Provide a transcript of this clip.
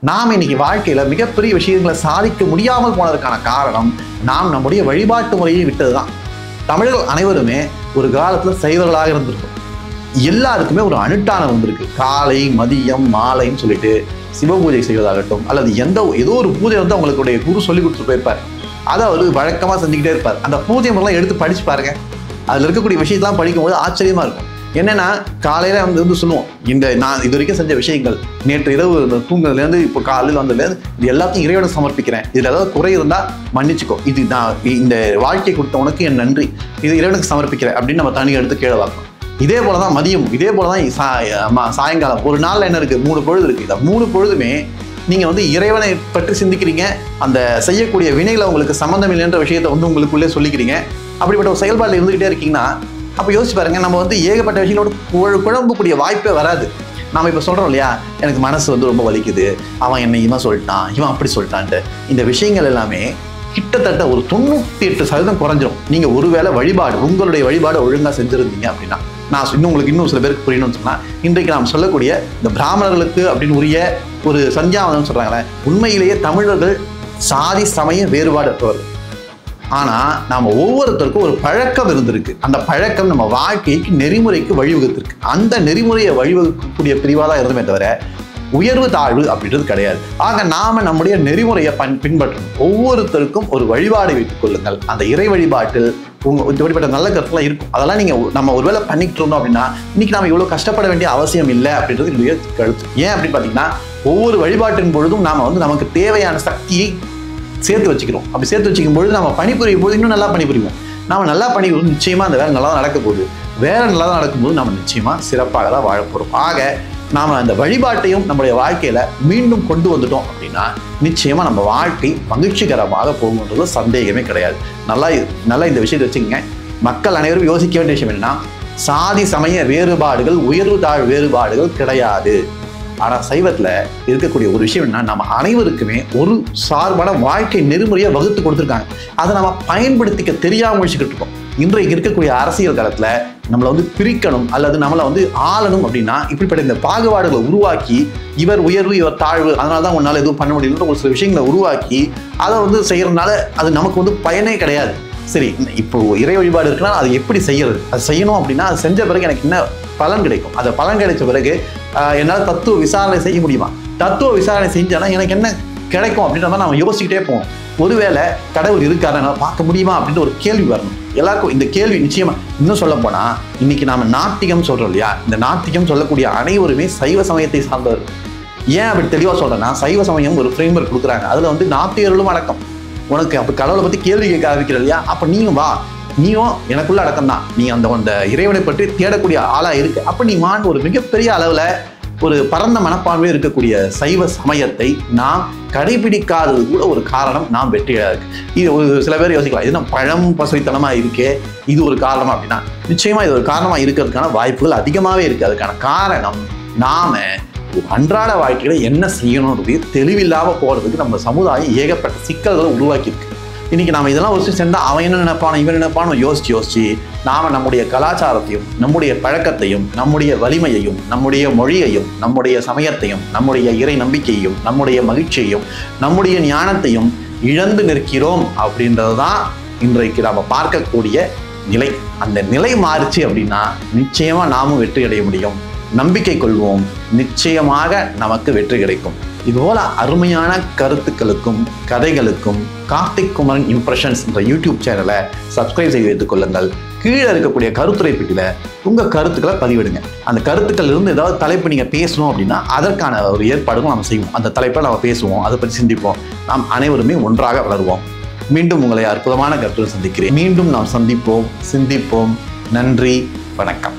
நாம் இன்னைக்கு வாழ்க்கையில மிகப்பெரிய விஷயங்களை சாதிக்க முடியாமல் போனதற்கான காரணம் நாம் நம்முடைய வழிபாட்டு முறையை விட்டதுதான். தமிழர்கள் அனைவருமே ஒரு காலத்துல சைவர்களாக இருந்திருக்கும். எல்லாருக்குமே ஒரு அனுட்டானம் வந்திருக்கு. காலை மதியம் மாலைன்னு சொல்லிட்டு சிவ பூஜை செய்வதாகட்டும் அல்லது ஏதோ ஒரு பூஜை வந்து அவங்களுடைய குரு சொல்லி கொடுத்துட்டு போயிருப்பார். அதை அவர் வழக்கமா செஞ்சுக்கிட்டே இருப்பார். அந்த பூஜை முறைலாம் எடுத்து படிச்சு பாருங்க. அதுல இருக்கக்கூடிய விஷயத்தெல்லாம் படிக்கும்போது ஆச்சரியமா இருக்கும். என்னன்னா காலையில வந்து சொல்லுவோம், நான் இது வரைக்கும் செஞ்ச விஷயங்கள், நேற்று இரவு தூங்குறதுலேருந்து இப்போ காலையில் வந்ததுலேருந்து இது எல்லாத்தையும் இறைவனை சமர்ப்பிக்கிறேன். இதில் ஏதாவது குறை இருந்தால் மன்னிச்சுக்கோ, இது நான் இந்த வாழ்க்கை கொடுத்தவனுக்கு என் நன்றி, இது இறைவனுக்கு சமர்ப்பிக்கிறேன் அப்படின்னு நம்ம தனியாக எடுத்து கீழே பார்க்கணும். இதே போல தான் மதியம், இதே போல தான் சாயங்காலம். ஒரு நாளில் என்ன இருக்குது, 3 பொழுது இருக்குது. இந்த 3 பொழுதுமே நீங்கள் வந்து இறைவனை பற்றி சிந்திக்கிறீங்க. அந்த செய்யக்கூடிய வினையில் உங்களுக்கு சம்மந்தம் இல்லைன்ற விஷயத்தை வந்து உங்களுக்குள்ளே சொல்லிக்கிறீங்க. அப்படிப்பட்ட ஒரு செயல்பாடு இருந்துகிட்டே இருக்கீங்கன்னா அப்போ யோசிச்சு பாருங்க, நம்ம வந்து ஏகப்பட்ட விஷயங்களோட குழம்பக்கூடிய வாய்ப்பே வராது. நம்ம இப்போ சொல்கிறோம் இல்லையா, எனக்கு மனசு வந்து ரொம்ப வலிக்குது, அவன் என்னை இவன் சொல்லிட்டான், இவன் அப்படி சொல்லிட்டான்ட்டு. இந்த விஷயங்கள் எல்லாமே கிட்டத்தட்ட ஒரு 98% குறைஞ்சிரும். நீங்கள் ஒருவேளை உங்களுடைய வழிபாடு ஒழுங்காக செஞ்சுருந்தீங்க அப்படின்னா. நான் இன்னும் சில பேருக்கு புரியணும்னு சொன்னால், இன்றைக்கு நாம் சொல்லக்கூடிய இந்த பிராமணர்களுக்கு அப்படின்னு உரிய ஒரு சந்தியாவதம் சொல்கிறாங்களே, உண்மையிலேயே தமிழர்கள் சாதி சமய வேறுபாடு அற்றவர்கள். ஆனால் நாம் ஒவ்வொருத்தருக்கும் ஒரு பழக்கம் இருந்திருக்கு. அந்த பழக்கம் நம்ம வாழ்க்கைக்கு நெறிமுறைக்கு வழிவகுத்திருக்கு. அந்த நெறிமுறையை வழிவகுக்கக்கூடிய பிரிவாக தான் இருந்துமே தவிர உயர்வு தாழ்வு அப்படின்றது கிடையாது. ஆக நாம நம்முடைய நெறிமுறையை பின்பற்றணும். ஒவ்வொருத்தருக்கும் ஒரு வழிபாடு வைத்துக் கொள்ளுங்கள். அந்த இறை வழிபாட்டில் இப்படிப்பட்ட நல்ல கருத்துலாம் இருக்கும். அதெல்லாம் நம்ம ஒருவேளை பண்ணிக்கிட்டு இருந்தோம் அப்படின்னா இன்னைக்கு நம்ம இவ்வளவு கஷ்டப்பட வேண்டிய அவசியம் இல்லை அப்படின்றது என்னுடைய கருத்து. ஏன் அப்படின்னு பார்த்தீங்கன்னா, ஒவ்வொரு வழிபாட்டின் பொழுதும் நாம வந்து நமக்கு தேவையான சக்தியை சேர்த்து வச்சுக்கிறோம். அப்படி சேர்த்து வச்சுக்கும் பொழுது நம்ம பணிபுரியும் போது இன்னும் நல்லா பணிபுரிவோம். நம்ம நல்லா பணிபுரியும் நிச்சயமா அந்த வேலை நல்லா தான் நடக்க போகுது. வேலை நல்லா தான் நடக்கும்போது நம்ம நிச்சயமா சிறப்பாக தான் வாழ போகிறோம். ஆக நாம அந்த வழிபாட்டையும் நம்முடைய வாழ்க்கையில மீண்டும் கொண்டு வந்துட்டோம் அப்படின்னா நிச்சயமா நம்ம வாழ்க்கை மகிழ்ச்சிகரமாக போகும்ன்றது சந்தேகமே கிடையாது. நல்லா இந்த விஷயத்தை வச்சுக்கோங்க. மக்கள் அனைவரும் யோசிக்க வேண்டிய விஷயம் என்னன்னா, சாதி சமய வேறுபாடுகள், உயர்வு தாழ் வேறுபாடுகள் கிடையாது. ஆனால் சைவத்தில் இருக்கக்கூடிய ஒரு விஷயம் என்ன, நம்ம அனைவருக்குமே ஒரு சார்பான வாழ்க்கை நெறிமுறையை வகுத்து கொடுத்துருக்காங்க. அதை நம்ம பயன்படுத்திக்க தெரியாமல் முடிச்சுக்கிட்டு இருக்கோம். இன்றைக்கு இருக்கக்கூடிய அரசியல் காலத்தில் நம்மளை வந்து பிரிக்கணும் அல்லது நம்மளை வந்து ஆளணும் அப்படின்னா இப்படிப்பட்ட இந்த பாகுபாடுகளை உருவாக்கி, இவர் உயர்வு இவர் தாழ்வு, அதனால தான் உன்னால் எதுவும் பண்ண முடியலன்ற ஒரு சில விஷயங்களை உருவாக்கி அதை வந்து செய்யறதுனால அது நமக்கு வந்து பயனே கிடையாது. சரி, இப்போ இறை வழிபாடு இருக்குன்னா அது எப்படி செய்யறது, அது செய்யணும் அப்படின்னா அது செஞ்ச பிறகு எனக்கு என்ன பலன் கிடைக்கும், அந்த பலன் கிடைச்ச பிறகு என்னால் தத்துவ விசாரணை செய்ய முடியுமா, தத்துவ விசாரணை செஞ்சானா எனக்கு என்ன கிடைக்கும் அப்படின்ற மாதிரி நம்ம யோசிச்சுக்கிட்டே போவோம். ஒருவேளை கடவுள் இருக்காரு என்னால் பார்க்க முடியுமா அப்படின்ற ஒரு கேள்வி வரணும் எல்லாருக்கும். இந்த கேள்வி நிச்சயமா இன்னும் சொல்ல போனா, இன்னைக்கு நாம நாத்திகம் சொல்றோம் இல்லையா, இந்த நாத்திகம் சொல்லக்கூடிய அனைவருமே சைவ சமயத்தை சார்ந்தவர்கள். ஏன் அப்படி தெளிவா சொல்றேன்னா, சைவ சமயம் ஒரு ஃப்ரேம்வொர்க் கொடுக்குறாங்க. அதுல வந்து நாத்திகர்களும் அடக்கம். உனக்கு அப்ப கடவுளை பத்தி கேள்வி கேட்க ஆரம்பிக்கிற இல்லையா, அப்ப நீயும் வா, நீயும் எனக்குள்ள அடக்கம் தான், நீ அந்த இறைவனை பற்றி தேடக்கூடிய ஆளா இருக்கு, அப்ப நீ மான் ஒரு மிகப்பெரிய அளவுல ஒரு பரந்த மனப்பான்மை இருக்கக்கூடிய சைவ சமயத்தை நாம் கடைபிடிக்காதது கூட ஒரு காரணம் நாம் வெற்றியாக இருக்கு. இது ஒரு சில பேர் யோசிக்கலாம், இது நம்ம பழம் பசுமைத்தனமா இருக்கே, இது ஒரு காரணமா அப்படின்னா நிச்சயமா இது ஒரு காரணமா இருக்கிறதுக்கான வாய்ப்புகள் அதிகமாகவே இருக்கு. அதுக்கான காரணம் நாம அன்றாட வாழ்க்கையில என்ன செய்யணும்ன்றது தெளிவில்லாம போறதுக்கு நம்ம சமுதாயம் ஏகப்பட்ட சிக்கல்களை உருவாக்கியிருக்கு. இன்னைக்கு நாம இதெல்லாம் ஒரு செஞ்சா அவன் என்ன நினைப்பானோ இவன் நினைப்பானோ யோசிச்சு நாம நம்முடைய கலாச்சாரத்தையும் நம்முடைய பழக்கத்தையும் நம்முடைய வலிமையையும் நம்முடைய மொழியையும் நம்முடைய சமயத்தையும் நம்முடைய இறை நம்பிக்கையையும் நம்முடைய மகிழ்ச்சியையும் நம்முடைய ஞானத்தையும் இழந்து நிற்கிறோம் அப்படின்றதுதான் இன்றைக்கு நாம பார்க்கக்கூடிய நிலை. அந்த நிலை மாறுச்சு அப்படின்னா நிச்சயமா நாமும் வெற்றி அடைய முடியும். நம்பிக்கை கொள்வோம், நிச்சயமாக நமக்கு வெற்றி கிடைக்கும். இதுபோல அருமையான கருத்துக்களுக்கும் கதைகளுக்கும் கார்த்திக் குமரன் இம்ப்ரெஷன்ஸ் என்ற யூடியூப் சேனலை சப்ஸ்கிரைப் செய்து வைத்துக் கொள்ளுங்கள். கீழே இருக்கக்கூடிய கருத்துரை பெட்டியில உங்க கருத்துக்களை பதிவிடுங்க. அந்த கருத்துக்கள் இருந்து ஏதாவது தலைப்பு நீங்க பேசணும் அப்படின்னா அதற்கான ஒரு ஏற்பாடுகளும் நம்ம செய்வோம். அந்த தலைப்பை நம்ம பேசுவோம், அதை பற்றி சிந்திப்போம். நாம் அனைவருமே ஒன்றாக வளருவோம். மீண்டும் உங்களை அற்புதமான கருத்துடன் சந்திக்கிறேன். மீண்டும் நாம் சந்திப்போம், சிந்திப்போம். நன்றி, வணக்கம்.